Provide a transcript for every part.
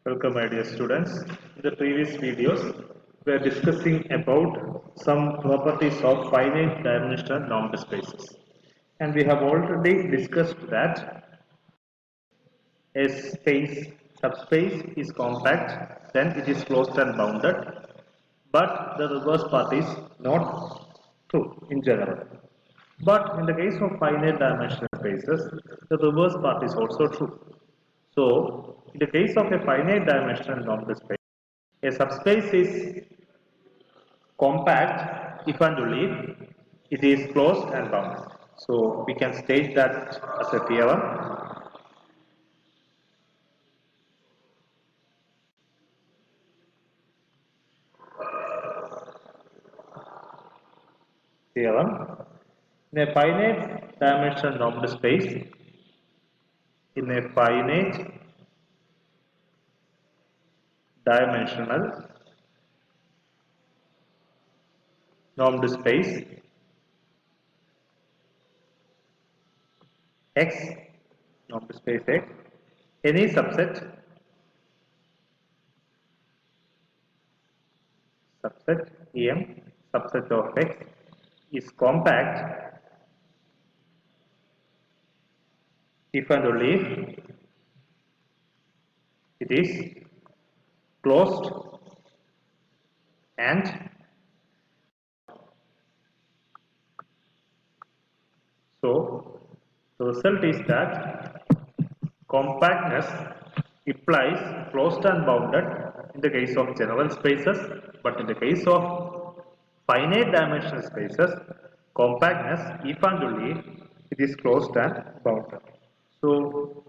Welcome, my dear students. In the previous videos, we are discussing about some properties of finite dimensional normed spaces. And we have already discussed that a space, subspace is compact, then it is closed and bounded, but the reverse part is not true in general. But in the case of finite dimensional spaces, the reverse part is also true. So, in the case of a finite dimensional normed space, a subspace is compact if and only if it is closed and bounded. So, we can state that as a theorem. Theorem. In a finite dimensional normed space, in a finite dimensional normed space, X, normed space X, any subset EM, subset of X is compact if and only if it is closed and so the result is that compactness implies closed and bounded in the case of general spaces, but in the case of finite dimensional spaces, compactness if and only if it is closed and bounded. So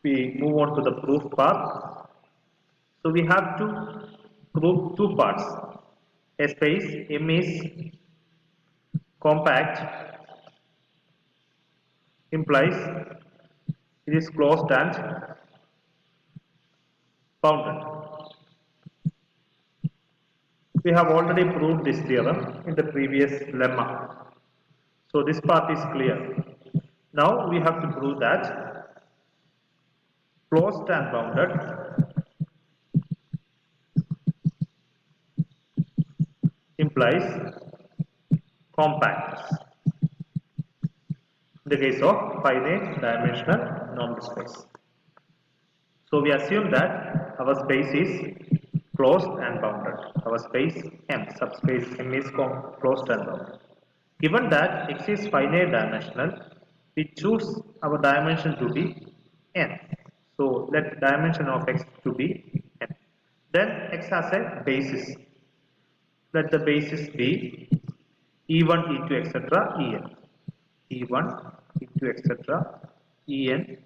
we move on to the proof part. So we have to prove two parts. A space M is compact implies it is closed and bounded. We have already proved this theorem in the previous lemma. So this part is clear. Now we have to prove that closed and bounded implies compactness in the case of finite dimensional normed space. So we assume that our space is closed and bounded. Our space M, subspace M is closed and bounded. Given that X is finite dimensional, we choose our dimension to be n. So let dimension of X to be n. Then X has a basis. Let the basis be E1, E2, etc. En. E1, E2, etc. En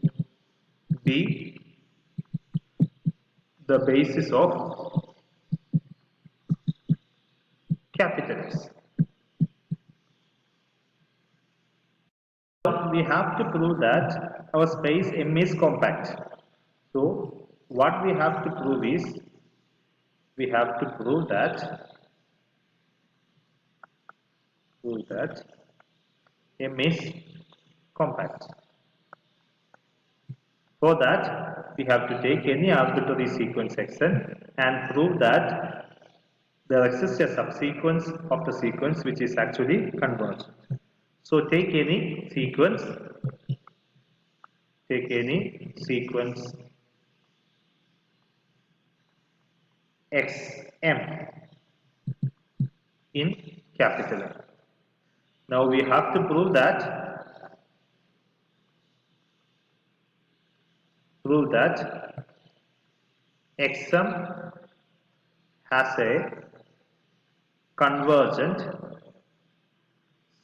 be the basis of capital X. We have to prove that our space M is compact. So what we have to prove is we have to prove that M is compact. For that, we have to take any arbitrary sequence xn and prove that there exists a subsequence of the sequence which is actually convergent. So take any sequence xm in capital M. Now we have to prove that xm has a convergent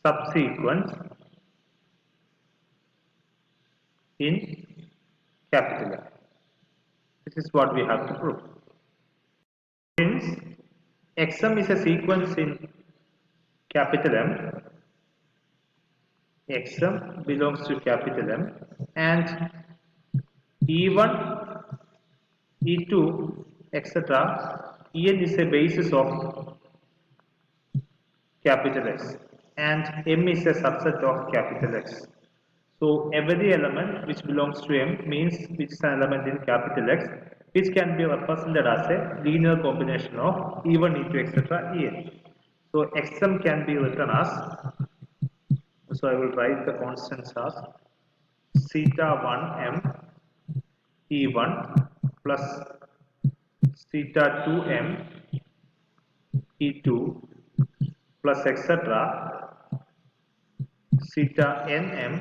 subsequence in capital M. This is what we have to prove. Since xm is a sequence in capital M, xm belongs to capital M, and E1, E2, etc. En is a basis of capital X, and M is a subset of capital X. So every element which belongs to M means which is an element in capital X. which can be represented as a linear combination of E1, E2, etc. En. So Xm can be written as, so I will write the constants as theta 1m E1 plus theta 2m E2 plus etc. theta nm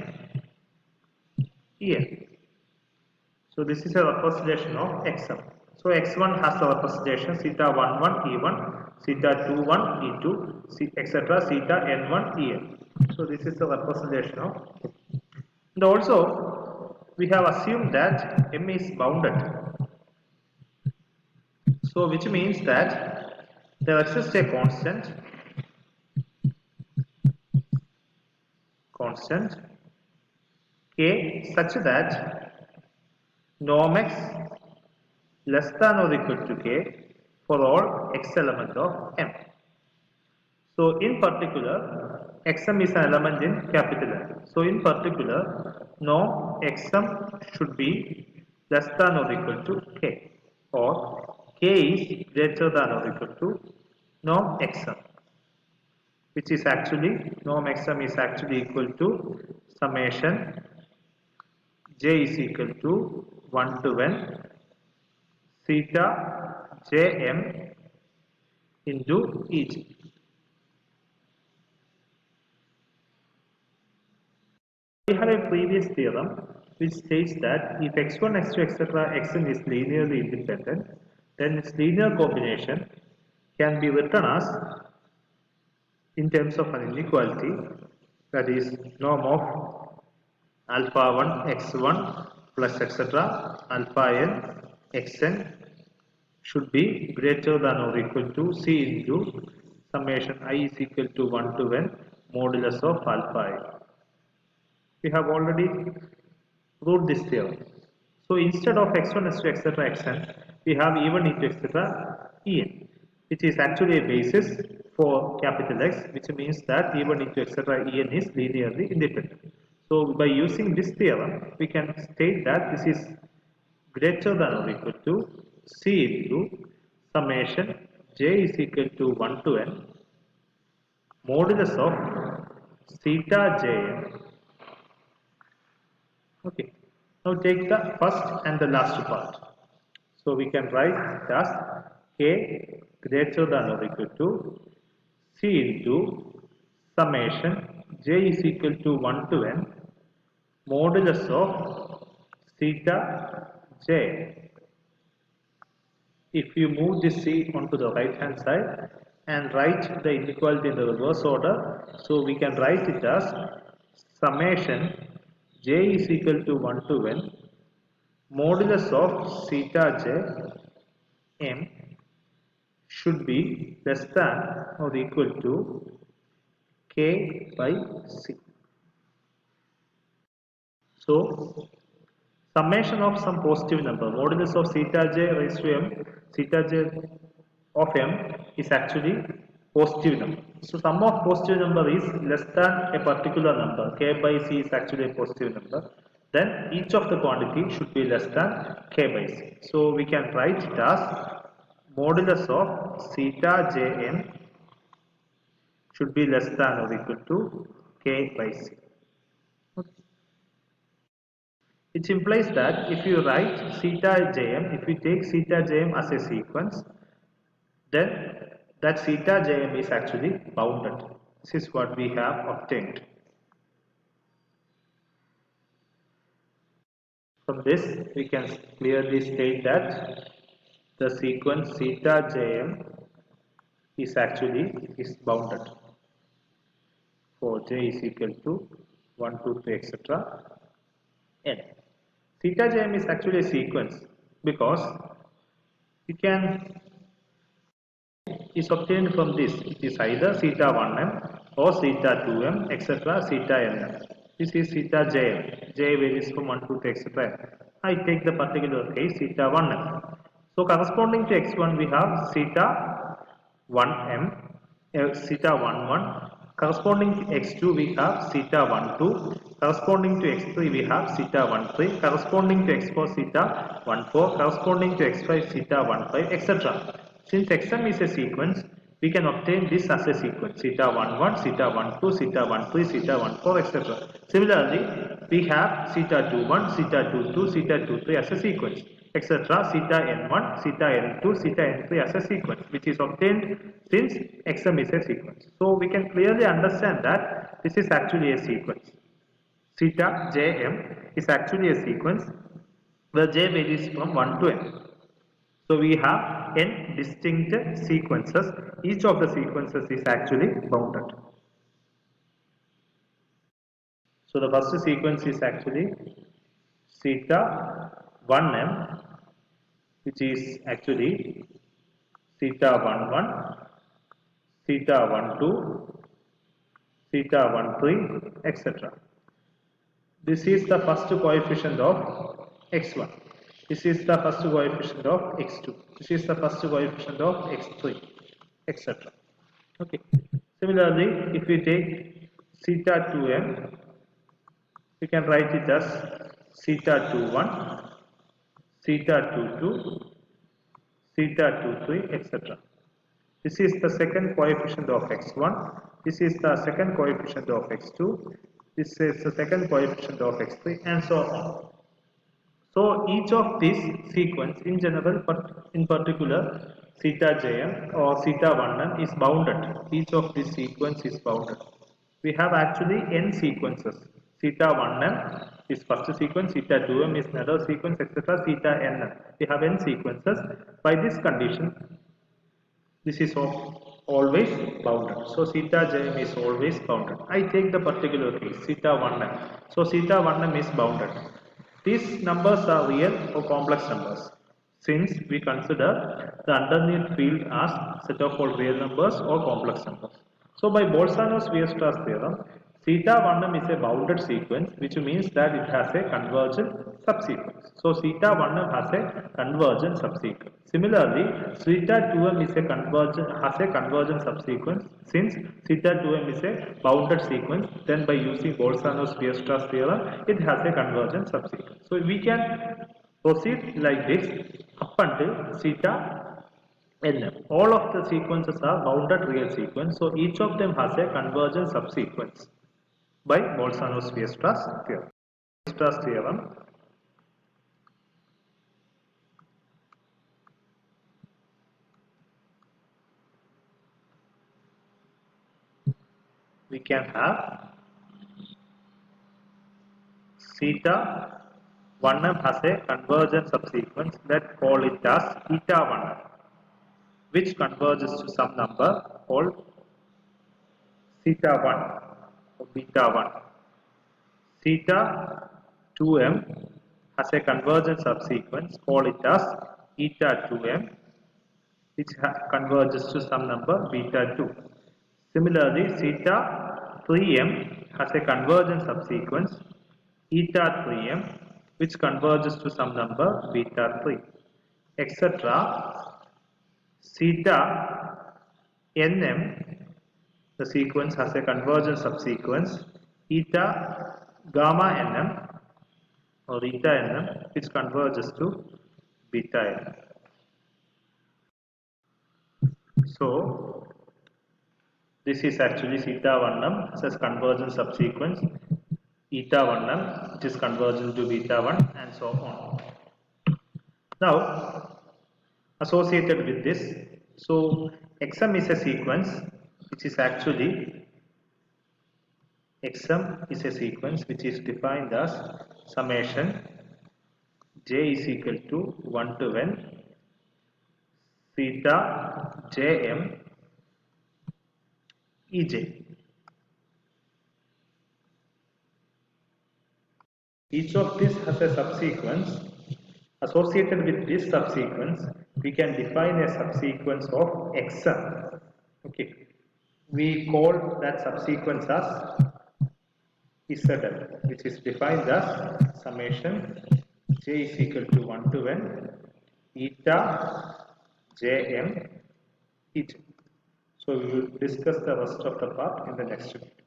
En. So this is a representation of Xm. So X1 has the representation theta 11 E1, theta 21 E2, etc. theta n1 En. So this is the representation of M. And also we have assumed that M is bounded. So which means that there exists a constant K such that norm x less than or equal to K for all x element of M. So in particular, Xm is an element in capital M. So in particular, norm Xm should be less than or equal to K, or K is greater than or equal to norm Xm, which is actually, norm Xm is actually equal to summation J is equal to 1 to n theta Jm into Eg. We have a previous theorem which states that if x1, x2, etc. xn is linearly independent, then its linear combination can be written as in terms of an inequality, that is norm of alpha 1 x1 plus etc. alpha n xn should be greater than or equal to c into summation I is equal to 1 to n modulus of alpha n. We have already proved this theorem. So instead of x1, x2, etc. xn, we have e1, e2, etc. en, which is actually a basis for capital X, which means that e1, e2, etc. en is linearly independent. So by using this theorem, we can state that this is greater than or equal to c into summation j is equal to 1 to n modulus of theta jn. Okay, now take the first and the last part. So we can write it as k greater than or equal to c into summation j is equal to 1 to n modulus of theta j. If you move this c onto the right hand side and write the inequality in the reverse order, so we can write it as summation j is equal to 1 to n modulus of theta j m should be less than or equal to k by c. So summation of some positive number modulus of theta j raised to m, theta j of m is actually positive number. So sum of positive number is less than a particular number, k by c is actually a positive number, then each of the quantity should be less than k by c. So we can write it as modulus of theta jn should be less than or equal to k by c. It implies that if you write theta jm, if we take theta jm as a sequence, then that theta jm is actually bounded. This is what we have obtained. From this, we can clearly state that the sequence theta jm is actually bounded for j is equal to 1, 2, 3, etc. n. Theta jm is actually a sequence because you can is obtained from this. It is either theta 1m or theta 2m etc. theta nm. This is theta jm. J varies from 1 to 3 etc. I take the particular case theta 1m. So corresponding to x1 we have theta 1m, theta 11 Corresponding to x2 we have theta 1 2. Corresponding to x3 we have theta 1 3. Corresponding to x4 theta 1 4. Corresponding to x5 theta 1 5, etc. Since xm is a sequence, we can obtain this as a sequence: theta 1 1, theta 1 2, theta 1 3, theta 1 4, etc. Similarly, we have theta 2 1, theta 2 2, theta 2 3 as a sequence, etc. Theta n1, theta n2, theta n3 as a sequence, which is obtained since xm is a sequence. So we can clearly understand that this is actually a sequence. Theta jm is actually a sequence where j varies from 1 to n. So we have n distinct sequences. Each of the sequences is actually bounded. So the first sequence is actually theta 1m, which is actually theta 1 1, theta 1 2, theta 1 3, etc. This is the first coefficient of x1. This is the first coefficient of x2. This is the first coefficient of x3, etc. Okay. Similarly, if we take theta 2m, we can write it as theta 21, theta 22, theta 23, etc. This is the second coefficient of x1. This is the second coefficient of x2. This is the second coefficient of x3, and so on. So each of these sequence in general, but in particular theta jm or theta 1m is bounded. Each of these sequence is bounded. We have actually n sequences. Theta 1m is first sequence, theta 2m is another sequence, etc. Theta nm. We have n sequences. By this condition, this is always bounded. So theta jm is always bounded. I take the particular case, theta 1m. So theta 1m is bounded. These numbers are real or complex numbers, since we consider the underneath field as set of all real numbers or complex numbers. So by Bolzano-Weierstrass theorem, theta 1m is a bounded sequence, which means that it has a convergent subsequence. So theta 1m has a convergent subsequence. Similarly, theta 2m is has a convergent subsequence. Since theta 2m is a bounded sequence, then by using Bolzano-Weierstrass theorem, it has a convergent subsequence. So we can proceed like this up until theta nm. All of the sequences are bounded real sequence, so each of them has a convergent subsequence by Bolzano-Weierstrass theorem. Weierstrass theorem. We can have theta 1m has a convergent subsequence, let's call it as eta 1m, which converges to some number called theta 1 or beta 1. Theta 2m has a convergent subsequence, call it as eta 2m, which converges to some number beta 2. Similarly, theta 3m has a convergent subsequence, eta 3m, which converges to some number beta 3, etc. Theta nm, the sequence has a convergent subsequence, eta gamma nm or eta nm, which converges to beta n. So this is actually theta 1m, it says convergent subsequence, eta 1m, which is convergent to beta 1, and so on. Now, associated with this, so xm is a sequence which is actually, xm is a sequence which is defined as summation j is equal to 1 to n theta jm ej. Each of these has a subsequence. Associated with this subsequence, we can define a subsequence of xm. Okay, we call that subsequence as zm, which is defined as summation j is equal to 1 to n eta jm et. So we will discuss the rest of the part in the next video.